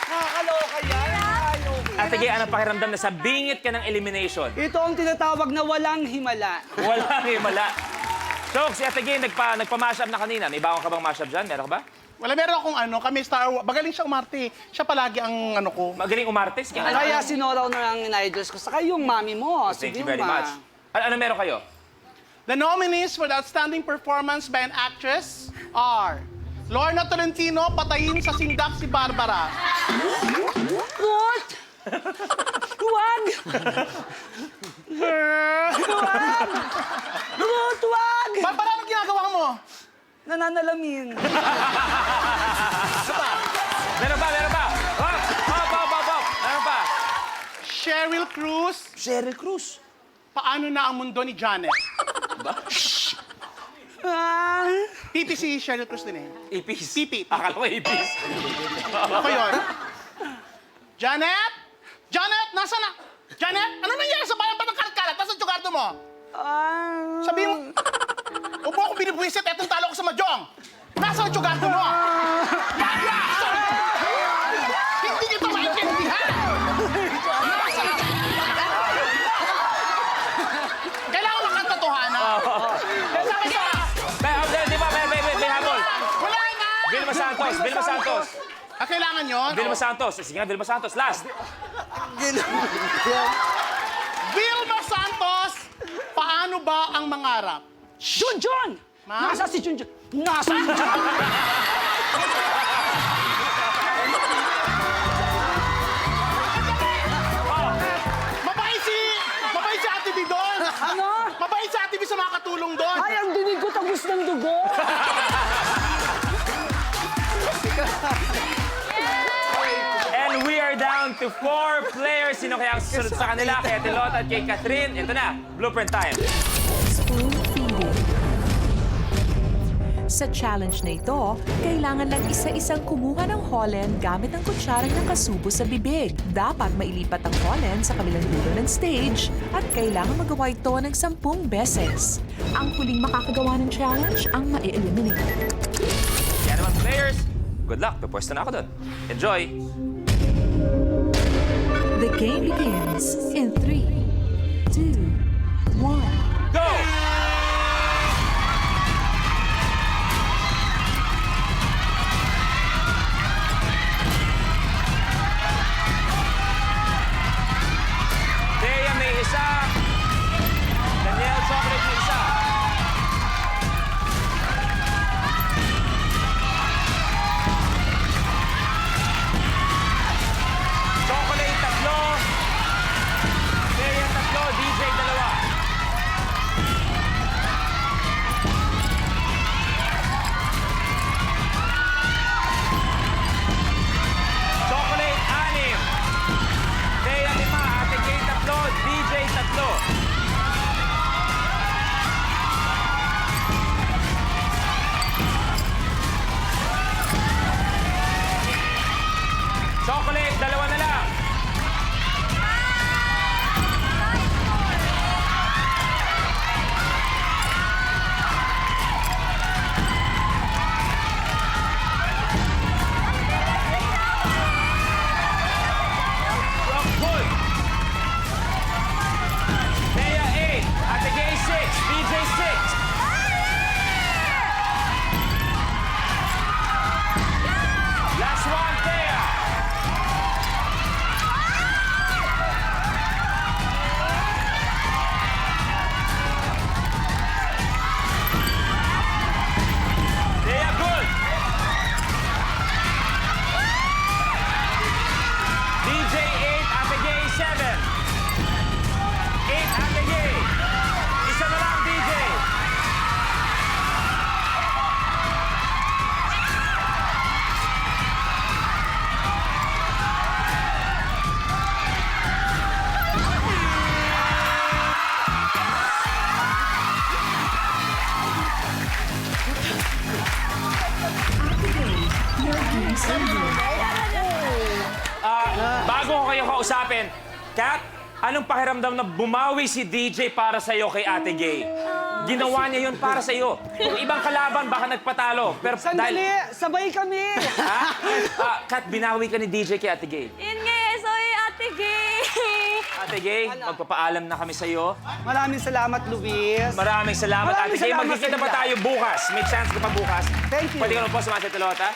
Nakakaloka yan. Ate Gay, anong pakiramdam na sa bingit ka ng elimination? Ito ang tinatawag na walang himala. Walang himala. So, si Ate Gay, nagpa-mashup na kanina. May bawang ka bang mashup dyan? Meron ka ba? Wala, meron akong kami magaling siya umarte. Siya palagi ang ko. Magaling umartes? Kaya sinoraw na lang in-idols ko. Saka yung mami mo, si Thank you Vilma. very much. Ano meron kayo? The nominees for the outstanding performance by an actress are Lorna Tolentino, patayin sa sindak si Barbara. What? Huwag! Huwag! Barbara, anong ginagawa mo? Nananalamin. Meron ba? Meron ba? Hop! Meron pa? Cheryl Cruz, Cheryl Cruz. paano na ang mundo ni Janet? Ah, Pipi si Cheryl Cruz din Ipis. Pipi. Akala ko ipis. Ako yun. Janet? Janet, nasa na? Janet, ano nangyari sa bayan pa ng karat-karat? Nasa tsugardo mo? Sabi mo, huwag mo akong binibwisit, etong talo ko sa Mahjong. Nasa ang tsugardo mo? Yaya! Hindi kita maintindihan! Kailangan makatotohanan. Sabi ka, Di ba? May habol. wala na! Vilma Santos. Kailangan yun? Vilma Santos. Sige nga, Vilma Santos. Last. Vilma Santos, paano ba ang mangarap? Junjun! Ma? Nasa si Junjun? Nasa si Junjun? Mabait si Ate B doon! Ano? Mabait si Ate B sa mga katulong doon! Ay, ang dinig ko tagos ng dugo. And we are down to 4 players. Sino kaya ang susunod sa kanila? Kay Ate Lot at kay Catherine. Ito na, blueprint time. Spoon feeding. Sa challenge na ito, kailangan lang isa-isang kumuha ng Holland gamit ang kutsarang nakasubo sa bibig. Dapat mailipat ang Holland sa kabilang dulo ng stage at kailangan magawa ito ng 10 beses. Ang huling makakagawa ng challenge ang ma-eliminate. Kaya naman players, good luck. Pupwesto na ako doon. Enjoy! The game begins in 3, 2, 1. Go! Thea may isa. Daniel Chocolate may isa. Chocolate tatlo. Thea tatlo. DJ dalawa. Chocolate anim. Thea lima. Ate Gay tatlo. DJ tatlo. Chocolate, dalawa na lang. Rockwood. Thea 8. Ate Gay 6. DJ 6. Last one, Thea. Thea, good. DJ 8, Ate Gay 7. 8, Ate Gay. Isa na lang, DJ. Bago ko kayo kausapin, Kat, anong pakiramdam na bumawi si DJ para sa'yo kay Ate Gay? Ginawa niya yun para sa iyo. Kung ibang kalaban, baka nagpatalo. Pero Sandali, sabay kami. Ha? Kat, binawi ka ni DJ kay Ate Gay. Yun nga eh, sorry, Ate Gay. Ate Gay, magpapaalam na kami sa iyo. Maraming salamat, Luis. Maraming salamat, Maraming Ate Gay. salamat Magkikita sa pa inyo. tayo bukas. May chance ka pa bukas. Thank you. Pwede ka na po sumasa sa Telota.